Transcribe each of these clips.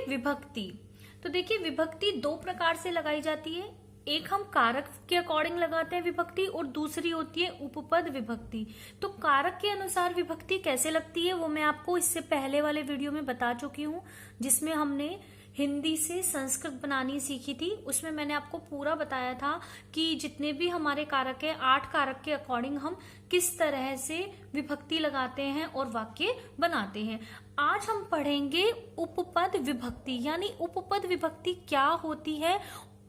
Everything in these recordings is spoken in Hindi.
विभक्ति। तो देखिए विभक्ति दो प्रकार से लगाई जाती है, एक हम कारक के अकॉर्डिंग लगाते हैं विभक्ति और दूसरी होती है उपपद विभक्ति। तो कारक के अनुसार विभक्ति कैसे लगती है वो मैं आपको इससे पहले वाले वीडियो में बता चुकी हूँ, जिसमें हमने हिंदी से संस्कृत बनानी सीखी थी। उसमें मैंने आपको पूरा बताया था कि जितने भी हमारे कारक है 8 कारक के अकॉर्डिंग हम किस तरह से विभक्ति लगाते हैं और वाक्य बनाते हैं। आज हम पढ़ेंगे उपपद विभक्ति, यानी उपपद विभक्ति क्या होती है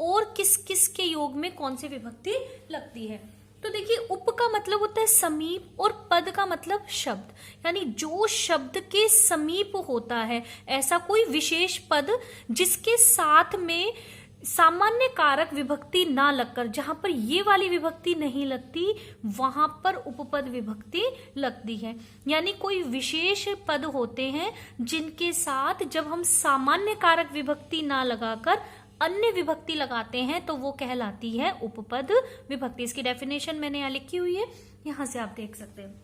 और किस किस के योग में कौन सी विभक्ति लगती है। तो देखिए उप का मतलब होता है समीप और पद का मतलब शब्द, यानी जो शब्द के समीप होता है, ऐसा कोई विशेष पद जिसके साथ में सामान्य कारक विभक्ति ना लगकर, जहां पर ये वाली विभक्ति नहीं लगती वहां पर उपपद विभक्ति लगती है। यानी कोई विशेष पद होते हैं जिनके साथ जब हम सामान्य कारक विभक्ति ना लगाकर अन्य विभक्ति लगाते हैं तो वो कहलाती है उपपद विभक्ति। इसकी डेफिनेशन मैंने यहाँ लिखी हुई है, यहां से आप देख सकते हैं।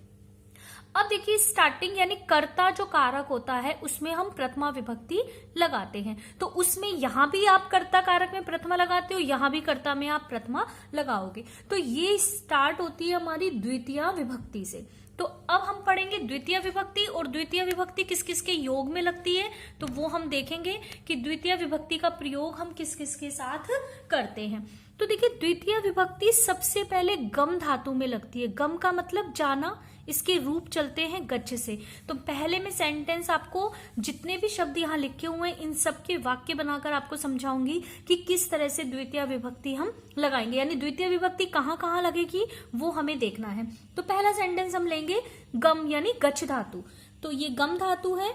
अब देखिए स्टार्टिंग यानी कर्ता जो कारक होता है उसमें हम प्रथमा विभक्ति लगाते हैं। तो उसमें यहां भी आप कर्ता कारक में प्रथमा लगाते हो, यहां भी कर्ता में आप प्रथमा लगाओगे। तो ये स्टार्ट होती है हमारी द्वितीया विभक्ति से। तो अब हम पढ़ेंगे द्वितीय विभक्ति, और द्वितीय विभक्ति किस किस के योग में लगती है तो वो हम देखेंगे कि द्वितीय विभक्ति का प्रयोग हम किस किस के साथ करते हैं। तो देखिए द्वितीय विभक्ति सबसे पहले गम धातु में लगती है। गम का मतलब जाना, इसके रूप चलते हैं गच्छ से। तो पहले मैं सेंटेंस आपको जितने भी शब्द यहाँ लिखे हुए हैं इन सब के वाक्य बनाकर आपको समझाऊंगी कि किस तरह से द्वितीय विभक्ति हम लगाएंगे, यानी द्वितीय विभक्ति कहाँ कहाँ लगेगी वो हमें देखना है। तो पहला सेंटेंस हम लेंगे गम यानी गच्छ धातु। तो ये गम धातु है,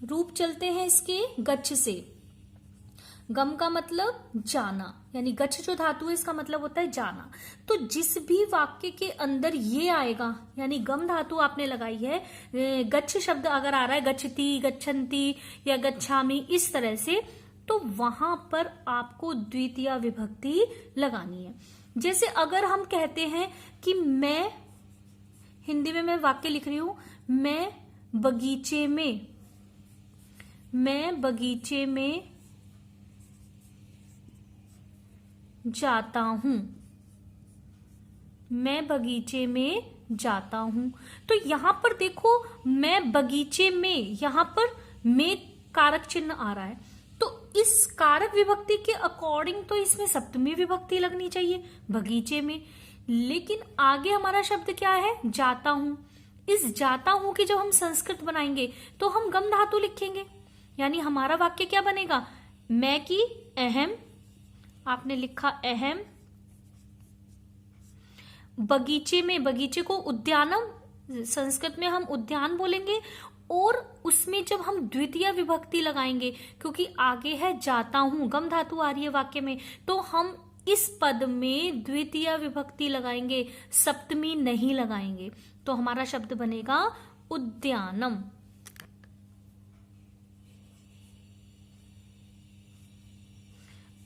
रूप चलते हैं इसके गच्छ से। गम का मतलब जाना, यानी गच्छ जो धातु है इसका मतलब होता है जाना। तो जिस भी वाक्य के अंदर ये आएगा, यानी गम धातु आपने लगाई है, गच्छ शब्द अगर आ रहा है गच्छति, गच्छन्ति या गच्छामि इस तरह से, तो वहां पर आपको द्वितीय विभक्ति लगानी है। जैसे अगर हम कहते हैं कि मैं, हिंदी में मैं वाक्य लिख रही हूं, मैं बगीचे में जाता हूं, मैं बगीचे में जाता हूं। तो यहां पर देखो मैं बगीचे में, यहां पर में कारक चिन्ह आ रहा है। तो इस कारक विभक्ति के अकॉर्डिंग तो इसमें सप्तमी विभक्ति लगनी चाहिए बगीचे में, लेकिन आगे हमारा शब्द क्या है जाता हूं। इस जाता हूं की जब हम संस्कृत बनाएंगे तो हम गम धातु लिखेंगे, यानी हमारा वाक्य क्या बनेगा, मैं की अहम, आपने लिखा अहम, बगीचे में, बगीचे को उद्यानम, संस्कृत में हम उद्यान बोलेंगे, और उसमें जब हम द्वितीय विभक्ति लगाएंगे क्योंकि आगे है जाता हूं, गम धातु आ रही है वाक्य में, तो हम इस पद में द्वितीय विभक्ति लगाएंगे, सप्तमी नहीं लगाएंगे। तो हमारा शब्द बनेगा उद्यानम।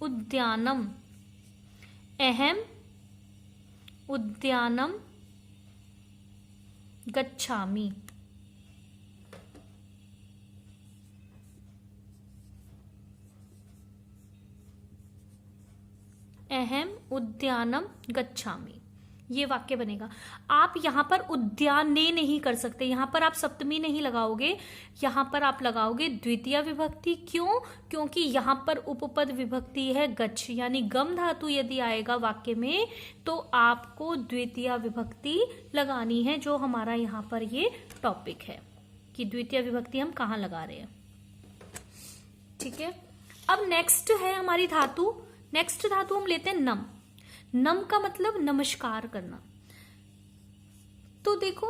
उद्यानम, अहम उद्यानम गच्छामि। अहम उद्यानम गच्छामि, ये वाक्य बनेगा। आप यहां पर उद्याने नहीं कर सकते, यहां पर आप सप्तमी नहीं लगाओगे, यहां पर आप लगाओगे द्वितीय विभक्ति। क्यों? क्योंकि यहां पर उपपद विभक्ति है गच्छ, यानी गम धातु यदि आएगा वाक्य में तो आपको द्वितीय विभक्ति लगानी है, जो हमारा यहां पर ये टॉपिक है कि द्वितीय विभक्ति हम कहाँ लगा रहे हैं। ठीक है, अब नेक्स्ट है हमारी धातु। नेक्स्ट धातु हम लेते हैं नम। नम का मतलब नमस्कार करना। तो देखो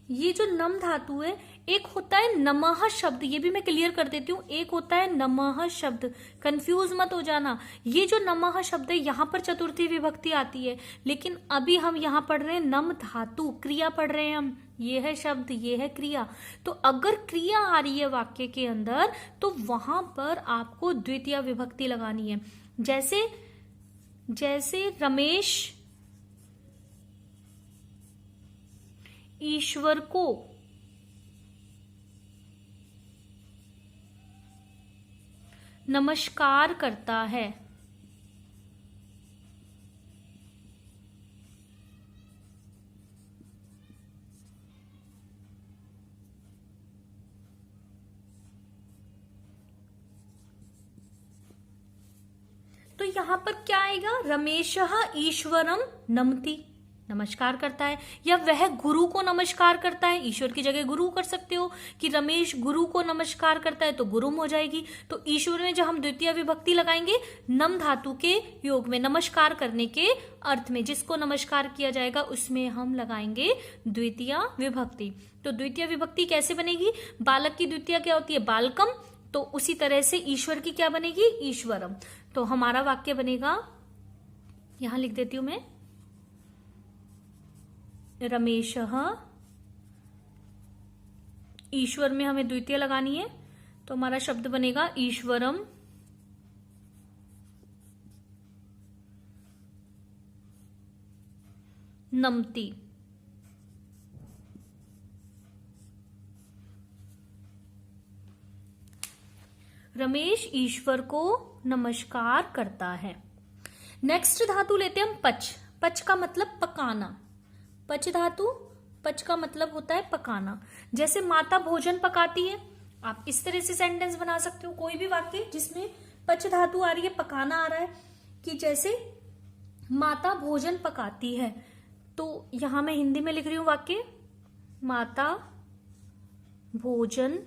ये जो नम धातु है, एक होता है नमः शब्द, ये भी मैं क्लियर कर देती हूँ, एक होता है नमः शब्द, कंफ्यूज मत हो जाना। ये जो नमः शब्द है यहाँ पर चतुर्थी विभक्ति आती है, लेकिन अभी हम यहाँ पढ़ रहे हैं नम धातु, क्रिया पढ़ रहे हैं हम, ये है शब्द, ये है क्रिया। तो अगर क्रिया आ रही है वाक्य के अंदर तो वहां पर आपको द्वितीय विभक्ति लगानी है। जैसे रमेश ईश्वर को नमस्कार करता है। तो यहां पर क्या आएगा, रमेशः ईश्वरम नमति, नमस्कार करता है, या वह गुरु को नमस्कार करता है। ईश्वर की जगह गुरु कर सकते हो कि रमेश गुरु को नमस्कार करता है, तो गुरुम हो जाएगी। तो ईश्वर में जब हम द्वितीय विभक्ति लगाएंगे नम धातु के योग में, नमस्कार करने के अर्थ में, जिसको नमस्कार किया जाएगा उसमें हम लगाएंगे द्वितीय विभक्ति। तो द्वितीय विभक्ति कैसे बनेगी, बालक की द्वितीय क्या होती है, बालकम, तो उसी तरह से ईश्वर की क्या बनेगी, ईश्वरम। तो हमारा वाक्य बनेगा, यहां लिख देती हूं मैं, रमेशः, ईश्वर में हमें द्वितीय लगानी है, तो हमारा शब्द बनेगा ईश्वरम नमति। रमेश ईश्वर को नमस्कार करता है। नेक्स्ट धातु लेते हैं हम पच। पच का मतलब पकाना। पच धातु, पच का मतलब होता है पकाना। जैसे माता भोजन पकाती है, आप इस तरह से सेंटेंस बना सकते हो, कोई भी वाक्य जिसमें पच धातु आ रही है, पकाना आ रहा है, कि जैसे माता भोजन पकाती है। तो यहां मैं हिंदी में लिख रही हूं वाक्य, माता भोजन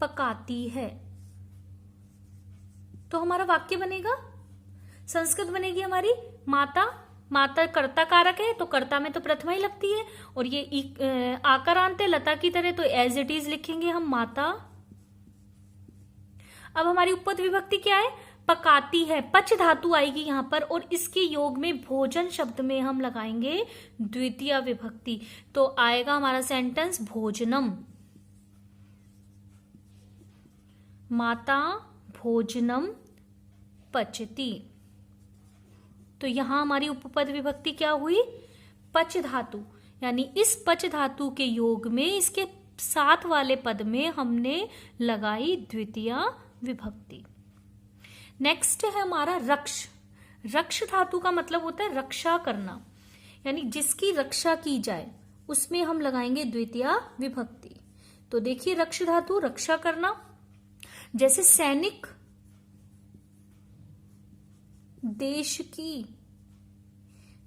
पकाती है। तो हमारा वाक्य बनेगा, संस्कृत बनेगी हमारी माता। माता कर्ता कारक है, तो कर्ता में तो प्रथमा ही लगती है, और ये आकारांत है लता की तरह, तो एज इट इज लिखेंगे हम माता। अब हमारी उपपद विभक्ति क्या है, पकाती है। पच धातु आएगी यहां पर, और इसके योग में भोजन शब्द में हम लगाएंगे द्वितीय विभक्ति। तो आएगा हमारा सेंटेंस भोजनम, माता भोजनम पचती। तो यहां हमारी उपपद विभक्ति क्या हुई, पच धातु, यानी इस पच धातु के योग में इसके साथ वाले पद में हमने लगाई द्वितीय विभक्ति। नेक्स्ट है हमारा रक्ष। रक्ष धातु का मतलब होता है रक्षा करना, यानी जिसकी रक्षा की जाए, उसमें हम लगाएंगे द्वितीय विभक्ति। तो देखिए रक्ष धातु, रक्षा करना। जैसे सैनिक देश की,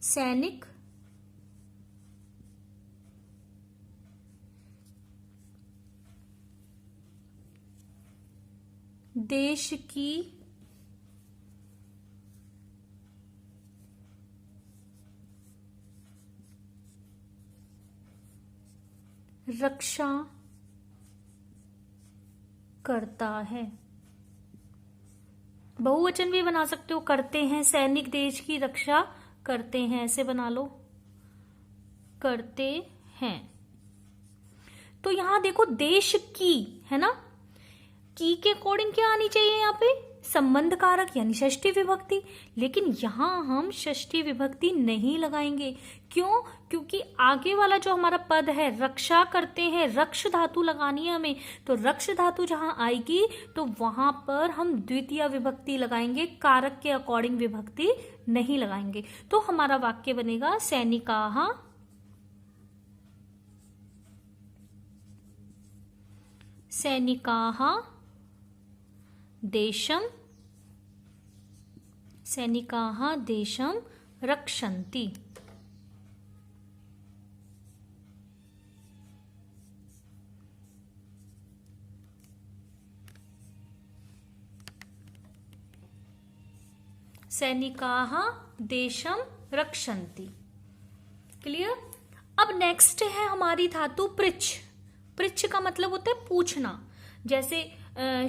सैनिक देश की रक्षा करता है। बहुवचन भी बना सकते हो, करते हैं, सैनिक देश की रक्षा करते हैं, ऐसे बना लो, करते हैं। तो यहां देखो देश की है ना, की के अकॉर्डिंग क्या आनी चाहिए यहाँ पे, संबंध कारक यानी षष्ठी विभक्ति। लेकिन यहां हम षष्ठी विभक्ति नहीं लगाएंगे। क्यों? क्योंकि आगे वाला जो हमारा पद है रक्षा करते हैं, रक्ष धातु लगानी है हमें। तो रक्ष धातु जहां आएगी तो वहां पर हम द्वितीय विभक्ति लगाएंगे, कारक के अकॉर्डिंग विभक्ति नहीं लगाएंगे। तो हमारा वाक्य बनेगा सैनिकाः सैनिकाः देशम, सैनिकाः देशम रक्षन्ति। सैनिकाः देशम रक्षन्ति। क्लियर? अब नेक्स्ट है हमारी धातु पृच्छ। पृच्छ का मतलब होता है पूछना। जैसे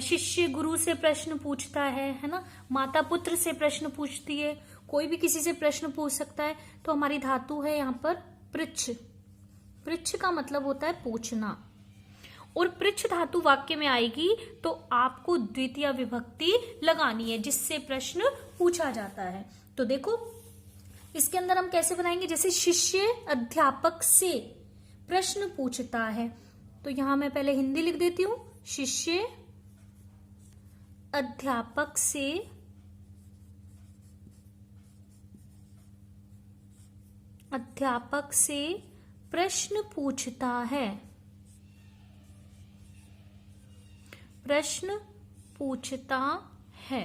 शिष्य गुरु से प्रश्न पूछता है ना, माता पुत्र से प्रश्न पूछती है, कोई भी किसी से प्रश्न पूछ सकता है। तो हमारी धातु है यहाँ पर पृच्छ। पृच्छ का मतलब होता है पूछना, और पृच्छ धातु वाक्य में आएगी तो आपको द्वितीय विभक्ति लगानी है जिससे प्रश्न पूछा जाता है। तो देखो इसके अंदर हम कैसे बनाएंगे, जैसे शिष्य अध्यापक से प्रश्न पूछता है। तो यहां मैं पहले हिंदी लिख देती हूं। शिष्य अध्यापक से प्रश्न पूछता है। प्रश्न पूछता है।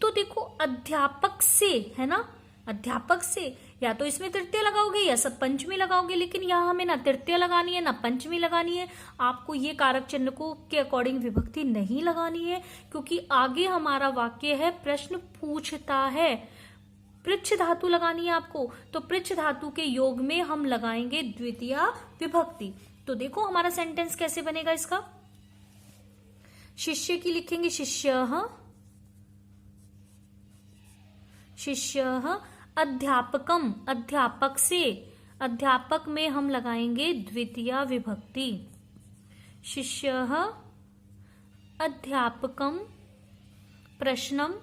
तो देखो अध्यापक से है ना, अध्यापक से या तो इसमें तृतीय लगाओगे या सब पंचमी लगाओगे, लेकिन यहां हमें ना तृतीय लगानी है ना पंचमी लगानी है। आपको ये कारक चिन्ह को के अकॉर्डिंग विभक्ति नहीं लगानी है, क्योंकि आगे हमारा वाक्य है प्रश्न पूछता है। पृच्छ धातु लगानी है आपको, तो पृच्छ धातु के योग में हम लगाएंगे द्वितीय विभक्ति। तो देखो हमारा सेंटेंस कैसे बनेगा इसका। शिष्य की लिखेंगे शिष्यः, शिष्यः अध्यापकम, अध्यापक से, अध्यापक में हम लगाएंगे द्वितीय विभक्ति। शिष्यः अध्यापकम प्रश्नम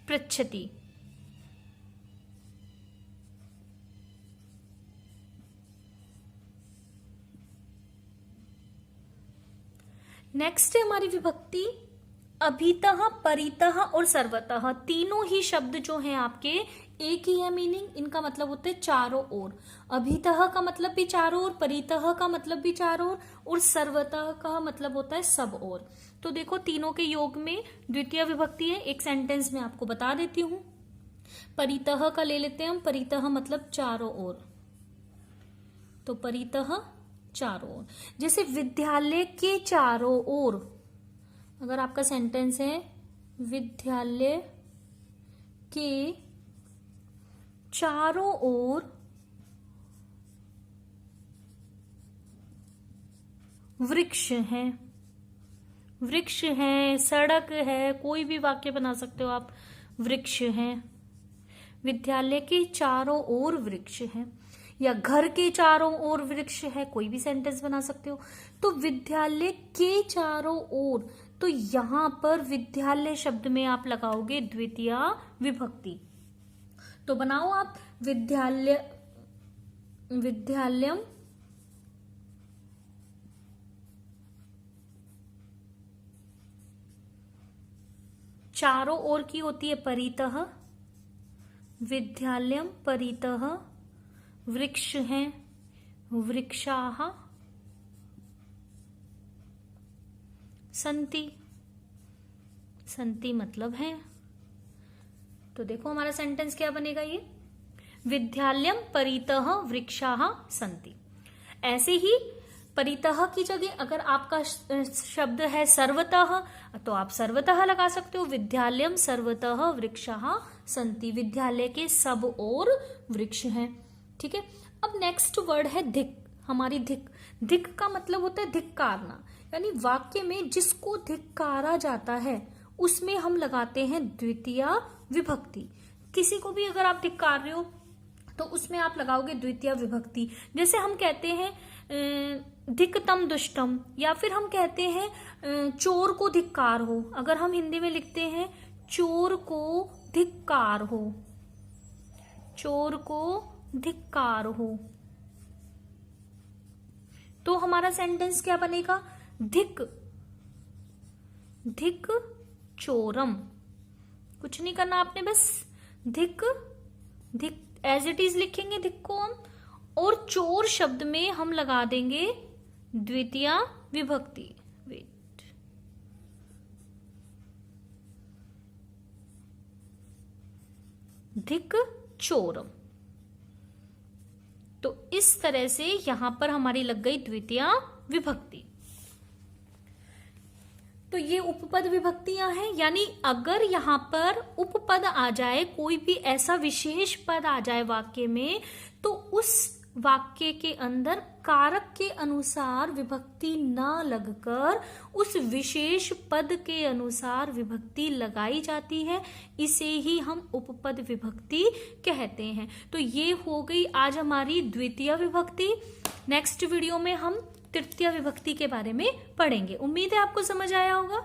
पृच्छति। नेक्स्ट है हमारी विभक्ति अभितः, परितः और सर्वतः। तीनों ही शब्द जो हैं आपके एक ही है मीनिंग, इनका मतलब होता है चारों ओर। अभितः का मतलब भी चारों ओर, परितः का मतलब भी चारों ओर, और सर्वतः का मतलब होता है सब ओर। तो देखो तीनों के योग में द्वितीय विभक्ति है। एक सेंटेंस में आपको बता देती हूं। परितः का ले लेते हैं हम। परितः मतलब चारों ओर, तो परितः चारों ओर। जैसे विद्यालय के चारों ओर, अगर आपका सेंटेंस है विद्यालय के चारों ओर वृक्ष है, वृक्ष है, सड़क है, कोई भी वाक्य बना सकते हो आप। वृक्ष है, विद्यालय के चारों ओर वृक्ष है, या घर के चारों ओर वृक्ष है, कोई भी सेंटेंस बना सकते हो। तो विद्यालय के चारों ओर, तो यहां पर विद्यालय शब्द में आप लगाओगे द्वितीय विभक्ति। तो बनाओ आप विद्यालय, विद्यालयम चारों ओर की होती है परितः, विद्यालयम परितः वृक्ष हैं, वृक्षाः सन्ति, सन्ति मतलब है। तो देखो हमारा सेंटेंस क्या बनेगा ये, विद्यालयम परितः वृक्षाः सन्ति। ऐसे ही परितः की जगह अगर आपका शब्द है सर्वतः, तो आप सर्वतः लगा सकते हो। विद्यालयम सर्वतः वृक्षाः सन्ति, विद्यालय के सब ओर वृक्ष हैं। ठीक है। अब नेक्स्ट वर्ड है धिक, हमारी धिक। धिक का मतलब होता है धिक्कारना, यानी वाक्य में जिसको धिक्कारा जाता है उसमें हम लगाते हैं द्वितीय विभक्ति। किसी को भी अगर आप धिक्कार रहे हो तो उसमें आप लगाओगे द्वितीय विभक्ति। जैसे हम कहते हैं धिक्तम दुष्टम, या फिर हम कहते हैं चोर को धिक्कार हो। अगर हम हिंदी में लिखते हैं चोर को धिक्कार हो, चोर को धिक्कार हो, तो हमारा सेंटेंस क्या बनेगा, धिक, धिक चोरम। कुछ नहीं करना आपने, बस धिक, धिक एज इट इज लिखेंगे धिक को हम, और चोर शब्द में हम लगा देंगे द्वितीय विभक्ति। वेट, धिक चोरम। तो इस तरह से यहां पर हमारी लग गई द्वितीय विभक्ति। तो ये उपपद विभक्तियां हैं, यानी अगर यहां पर उपपद आ जाए, कोई भी ऐसा विशेष पद आ जाए वाक्य में, तो उस वाक्य के अंदर कारक के अनुसार विभक्ति ना लगकर उस विशेष पद के अनुसार विभक्ति लगाई जाती है। इसे ही हम उपपद विभक्ति कहते हैं। तो ये हो गई आज हमारी द्वितीय विभक्ति। नेक्स्ट वीडियो में हम तृतीय विभक्ति के बारे में पढ़ेंगे। उम्मीद है आपको समझ आया होगा।